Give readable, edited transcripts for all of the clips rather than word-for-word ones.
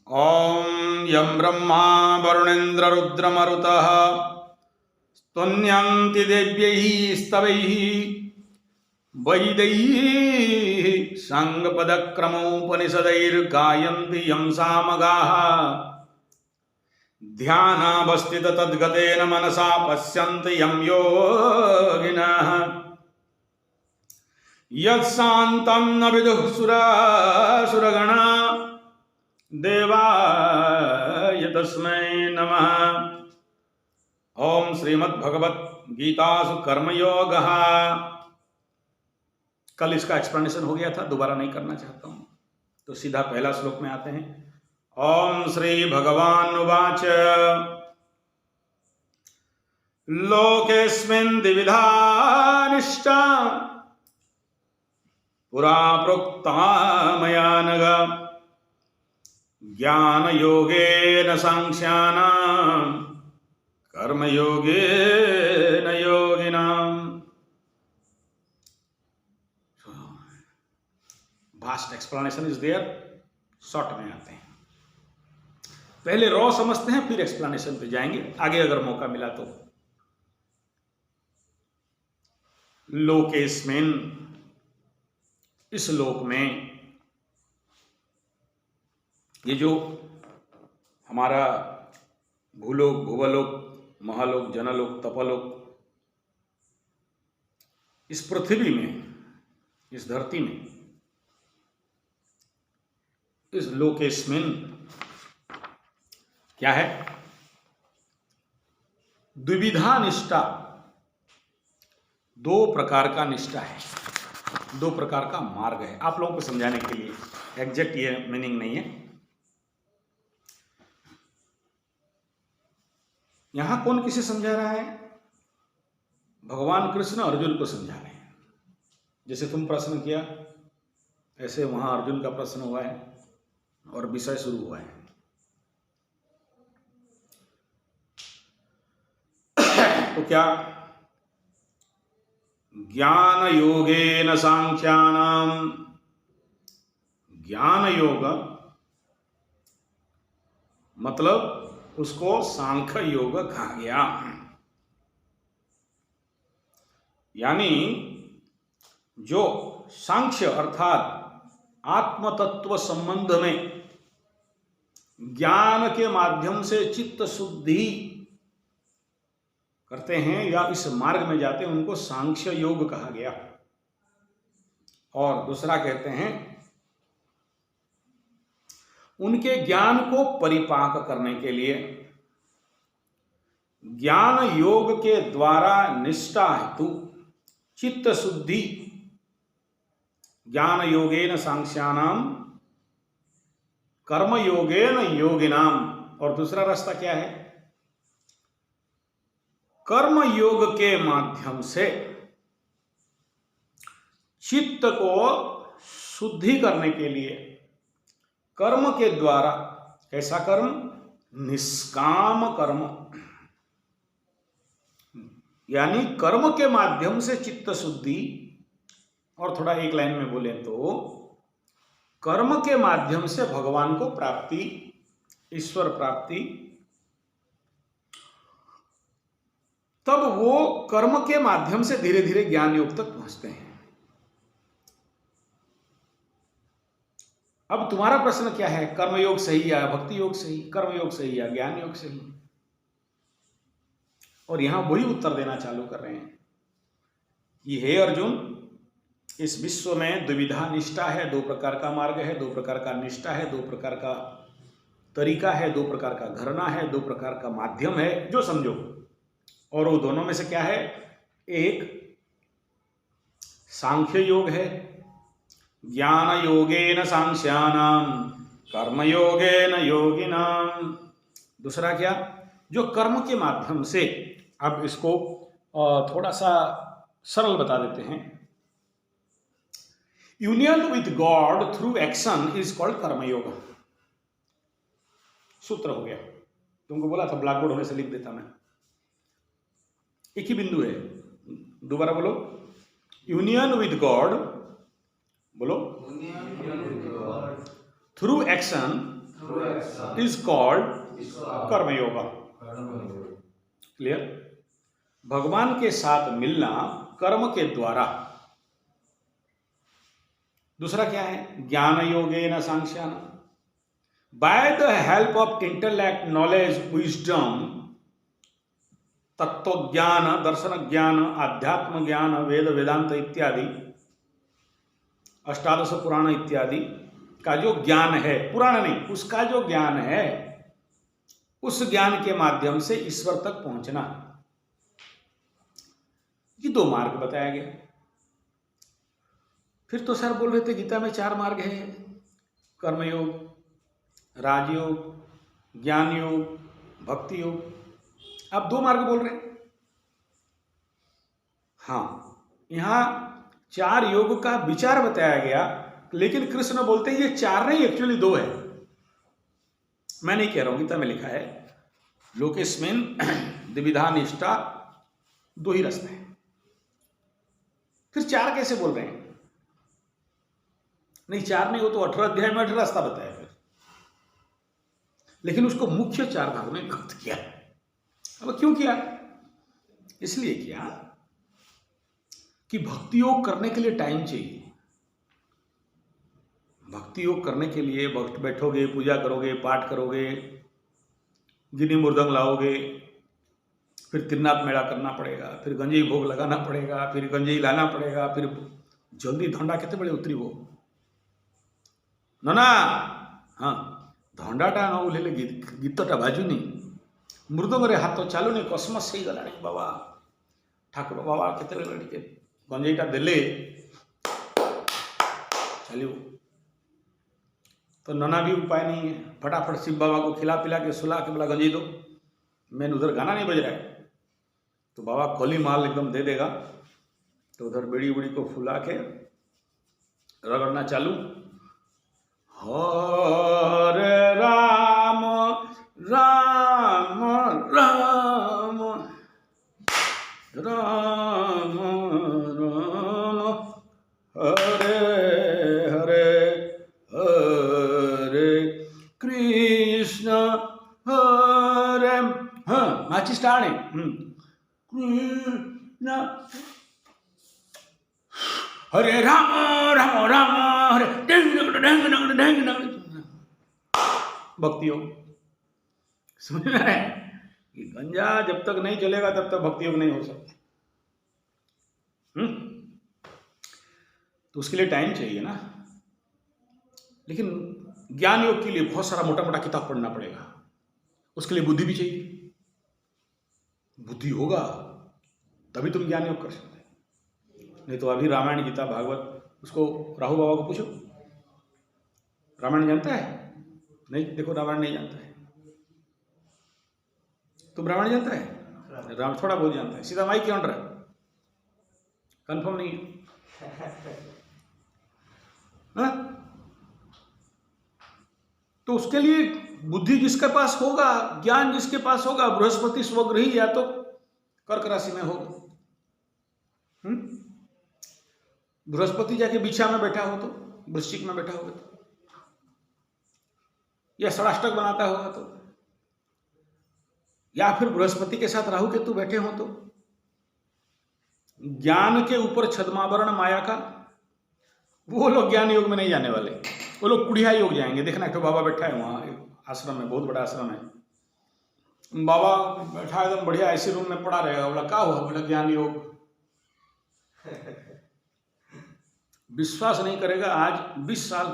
ओम यं ब्रह्मा वरुणेन्द्र रुद्रमरुतः स्तुन्यन्ति देव्यैः स्तवैः वैदैः साङ्गपदक्रमोपनिषदैर्गायन्ति यं सामगाः ध्यानावस्थित तद्गतेन मनसा पश्यन्ति यं योगिनः यत्शान्तं न विदुः सुरगणा देवाय तस्मै नमः। ओम श्रीमद्भगवत गीतासु कर्मयोगः। कल इसका एक्सप्लेनेशन हो गया था, दोबारा नहीं करना चाहता हूं, तो सीधा पहला श्लोक में आते हैं। ओम श्री भगवान उवाच लोकेस्मिन् द्विविधा निष्ठा पुरा प्रोक्ता मया नघ ज्ञान योगेन सांख्यानां कर्म योगेन योगिनाम्। Vast explanation is there, short में आते हैं। पहले रॉ समझते हैं, फिर एक्सप्लेनेशन पे जाएंगे आगे अगर मौका मिला तो। लोकेस्मिन्, इस लोक में, ये जो हमारा भूलोक, भुवलोक, महालोक, जनलोक, तपलोक, इस पृथ्वी में, इस धरती में, इस लोकेस्मिन् क्या है? द्विविधा निष्ठा, दो प्रकार का निष्ठा है, दो प्रकार का मार्ग है। आप लोगों को समझाने के लिए, एग्जैक्ट ये मीनिंग नहीं है। यहां कौन किसे समझा रहा है? भगवान कृष्ण अर्जुन को समझा रहे हैं। जैसे तुम प्रश्न किया, ऐसे वहां अर्जुन का प्रश्न हुआ है और विषय शुरू हुआ है। तो क्या? ज्ञान योगेन सांख्यानां, ज्ञान योग मतलब उसको सांख्य योग कहा गया। यानी जो सांख्य अर्थात आत्मतत्व संबंध में ज्ञान के माध्यम से चित्त शुद्धि करते हैं या इस मार्ग में जाते हैं, उनको सांख्य योग कहा गया। और दूसरा कहते हैं उनके ज्ञान को परिपाक करने के लिए ज्ञान योग के द्वारा निष्ठा हेतु चित्त शुद्धि, ज्ञान योगेन सांख्यानां कर्म योगेन योगिनाम। और दूसरा रास्ता क्या है? कर्म योग के माध्यम से चित्त को शुद्धि करने के लिए कर्म के द्वारा, कैसा कर्म? निष्काम कर्म। यानी कर्म के माध्यम से चित्त शुद्धि, और थोड़ा एक लाइन में बोले तो कर्म के माध्यम से भगवान को प्राप्ति, ईश्वर प्राप्ति। तब वो कर्म के माध्यम से धीरे धीरे ज्ञान योग तक पहुंचते हैं। अब तुम्हारा प्रश्न क्या है? कर्म योग सही या भक्ति योग सही, कर्म योग सही या ज्ञान योग सही? और यहां वही उत्तर देना चालू कर रहे हैं कि हे अर्जुन, इस विश्व में द्विविधा निष्ठा है, दो प्रकार का मार्ग है, दो प्रकार का निष्ठा है, दो प्रकार का तरीका है, दो प्रकार का घरना है, दो प्रकार का माध्यम है, जो समझो। और वो दोनों में से क्या है? एक सांख्य योग है, ज्ञान योगेन सांख्यानां कर्म योगेन योगिनां। दूसरा क्या? जो कर्म के माध्यम से, अब इसको थोड़ा सा सरल बता देते हैं। Union with God through action is called कर्मयोग। सूत्र हो गया। तुमको बोला था ब्लैक बोर्ड होने से लिख देता मैं। एक ही बिंदु है, दोबारा बोलो। यूनियन विद गॉड, बोलो, through action is called कर्मयोगा। Clear? भगवान के साथ मिलना कर्म के द्वारा। दूसरा क्या है? ज्ञान योगेन सांख्यान, by the help of intellect, knowledge, wisdom, तत्व ज्ञान, दर्शन ज्ञान, आध्यात्म ज्ञान, वेद वेदांत इत्यादि, अष्टादश पुराण इत्यादि का जो ज्ञान है, पुराण नहीं, उसका जो ज्ञान है, उस ज्ञान के माध्यम से ईश्वर तक पहुंचना। ये 2 मार्ग बताया गया। फिर तो सर बोल रहे थे गीता में 4 मार्ग हैं, कर्मयोग, राजयोग, ज्ञान योग, भक्ति योग। आप 2 मार्ग बोल रहे हैं। हाँ, यहां 4 योग का विचार बताया गया, लेकिन कृष्ण बोलते हैं ये 4 नहीं, एक्चुअली 2 है। मैं नहीं कह रहा हूं, गीता में लिखा है लोकेस्मिन द्विविधा निष्ठा, 2 ही रास्ते हैं। फिर 4 कैसे बोल रहे हैं? नहीं, 4 नहीं हो तो 18 अध्याय में 18 रास्ता बताया फिर, लेकिन उसको मुख्य 4 भाग में विभक्त किया। अब क्यों किया? इसलिए किया कि भक्ति योग करने के लिए टाइम चाहिए। भक्ति योग करने के लिए बैठोगे, पूजा करोगे, पाठ करोगे, गिनी मुर्दंग लाओगे, फिर तिरनाथ मेला करना पड़ेगा, फिर गंजेई भोग लगाना पड़ेगा, फिर गंजेई लाना पड़ेगा, फिर जल्दी धंडा केते बड़े उतरी वो ना। हाँ, धंडाटा न उल्ले गीतटा बाजुनी, मृदंग रे हाथ चालू नहीं, कसमस से गला नहीं बाबा ठाकुर बाबा केते गंजेईटा देले चलियो। तो नना भी उपाय नहीं है, फटाफट शिव बाबा को खिला पिला के सुला के बोला गंजेई दो, मैंने उधर गाना नहीं बज रहा है, तो बाबा कोली माल एकदम दे देगा। तो उधर बेड़ी उड़ी को फुला के रगड़ना चालू, हरे राम राम राम राम राम हरे हरे हरे कृष्ण हरे, हाँ माचिस टाणे, कृष्ण हरे राम राम राम हरे ढंग भक्ति योग। समझ में है कि गंजा जब तक नहीं चलेगा तब तक भक्ति योग नहीं हो सकता। तो उसके लिए टाइम चाहिए ना। लेकिन ज्ञान योग के लिए बहुत सारा मोटा मोटा किताब पढ़ना पड़ेगा, उसके लिए बुद्धि भी चाहिए। बुद्धि होगा तभी तुम ज्ञान योग कर सकते, नहीं तो अभी रामायण गीता भागवत, उसको राहु बाबा को पूछो, रामायण जानता है? नहीं, देखो रामायण नहीं जानता है। तुम रामायण जानता है? राम थोड़ा बहुत जानता है। सीता माई क्यों रहा? कंफर्म नहीं है। तो उसके लिए बुद्धि जिसके पास होगा, ज्ञान जिसके पास होगा, बृहस्पति स्वगृही या तो कर्क राशि में होगा, बृहस्पति जाके बिछा में बैठा हो तो, वृश्चिक में बैठा होगा तो, या षडाष्टक बनाता होगा तो, या फिर बृहस्पति के साथ राहु केतु बैठे हो तो, ज्ञान के ऊपर छद्मावरण माया का, वो लोग ज्ञान योग में नहीं जाने वाले, वो लोग कुड़िया योग जाएंगे। देखना, एक तो बाबा बैठा है वहां आश्रम में, बहुत बड़ा आश्रम है, बाबा बैठा एकदम बढ़िया ऐसे रूम में पढ़ा रहेगा। बोला क्या हुआ? बोला ज्ञान योग। विश्वास नहीं करेगा, आज 20 साल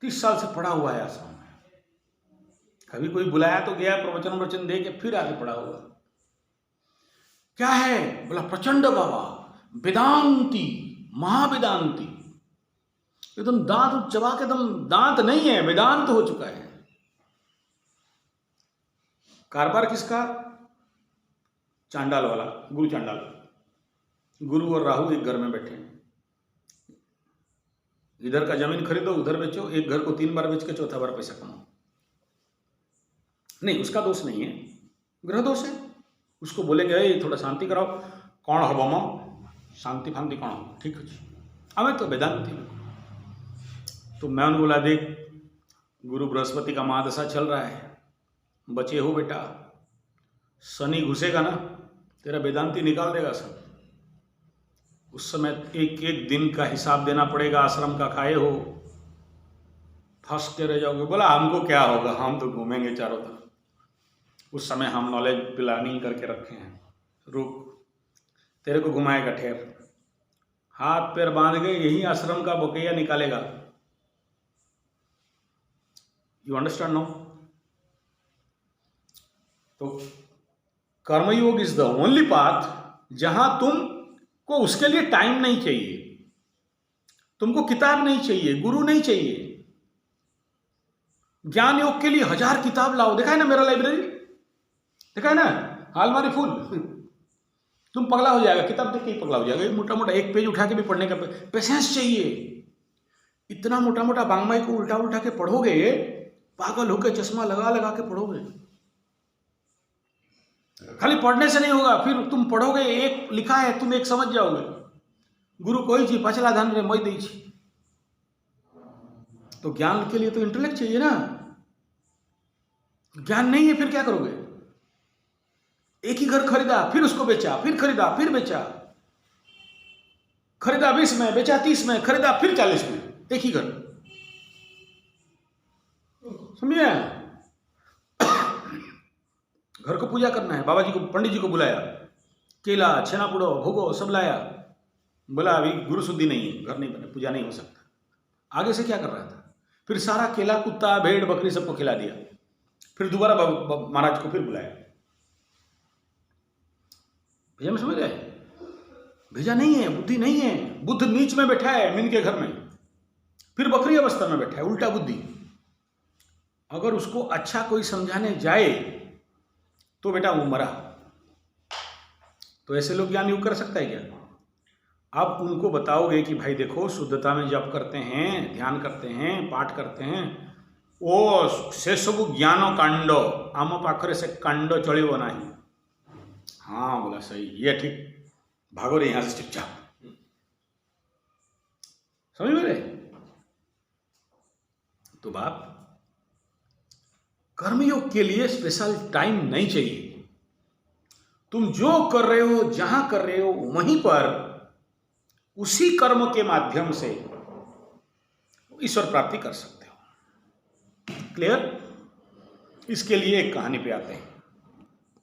30 साल से पढ़ा हुआ है आश्रम में, कभी कोई बुलाया तो गया, प्रवचन वचन दे के फिर आगे पढ़ा हुआ। क्या है? बोला प्रचंड बाबा, वेदांती, महावेदांती, एकदम दांत चबा के, एकदम दांत नहीं है, वेदांत हो चुका है। कारोबार किसका? चांडाल वाला, गुरु चांडाल। गुरु और राहु एक घर में बैठे हैं, इधर का जमीन खरीदो, उधर बेचो, एक घर को 3 बार बेच के चौथा बार पैसा कमाओ। नहीं, उसका दोष नहीं है, ग्रह दोष है। उसको बोलेंगे थोड़ा शांति कराओ, कौन हो बम शांति फांति कौन, ठीक है जी, हमें तो वेदांत थी। तो मैं उन्हें बोला, देख गुरु बृहस्पति का महादशा चल रहा है, बचे हो बेटा, शनि घुसेगा ना, तेरा वेदांती निकाल देगा सब। उस समय एक एक दिन का हिसाब देना पड़ेगा, आश्रम का खाए हो, फंस के रह जाओगे। बोला हमको क्या होगा, हम तो घूमेंगे चारों तरफ। उस समय हम नॉलेज प्लानिंग करके रखे हैं, रुक तेरे को घुमाएगा, ठहर। हाथ पैर बांध गए, यही आश्रम का बकैया निकालेगा। You understand no? तो karmayoga is the only path जहां तुमको उसके लिए टाइम नहीं चाहिए, तुमको किताब नहीं चाहिए, गुरु नहीं चाहिए। ज्ञान योग के लिए 1000 किताब लाओ, देखा है ना मेरा लाइब्रेरी, देखा है ना, अलमारी फुल। तुम पगला हो जाएगा, किताब देख के ही पगला हो जाएगा। मोटा मोटा एक पेज उठा के भी पढ़ने का पेशेंस चाहिए। इतना मोटा मोटा बांग्माई को उल्टा उल्टा के पढ़ोगे, पागल होकर चश्मा लगा लगा के पढ़ोगे। खाली पढ़ने से नहीं होगा, फिर तुम पढ़ोगे, एक लिखा है तुम एक समझ जाओगे। गुरु कोई जी पचला धन रे मई दी। तो ज्ञान के लिए तो इंटेलेक्ट चाहिए ना, ज्ञान नहीं है फिर क्या करोगे? एक ही घर खरीदा, फिर उसको बेचा, फिर खरीदा, फिर बेचा, खरीदा 20 में, बेचा 30 में, खरीदा फिर 40 में, एक ही घर। समझे? घर को पूजा करना है, बाबा जी को, पंडित जी को बुलाया, केला छेना पुड़ो भोगो सब लाया। बोला अभी गुरु शुद्धि नहीं है, घर नहीं बने, पूजा नहीं हो सकता। आगे से क्या कर रहा था? फिर सारा केला कुत्ता भेड़ बकरी सबको खिला दिया। फिर दोबारा महाराज को फिर बुलाया। भैया में समझ गए? भेजा नहीं है, बुद्धि नहीं है। बुद्ध नीच में बैठा है मीन के घर में, फिर बकरी अवस्था में बैठा है, उल्टा बुद्धि। अगर उसको अच्छा कोई समझाने जाए तो बेटा वो मरा। तो ऐसे लोग ज्ञान योग कर सकता है क्या? आप उनको बताओगे कि भाई देखो, शुद्धता में जप करते हैं, ध्यान करते हैं, पाठ करते हैं, ओ से सब ज्ञान कांड आम पाखरे से कांड चलिव नहीं। हाँ बोला सही, ये ठीक, भागो रे यहां से चुपचाप। समझ में? तो बाप, कर्मयोग के लिए स्पेशल टाइम नहीं चाहिए। तुम जो कर रहे हो, जहां कर रहे हो, वहीं पर उसी कर्म के माध्यम से ईश्वर प्राप्ति कर सकते हो। क्लियर? इसके लिए एक कहानी पे आते हैं।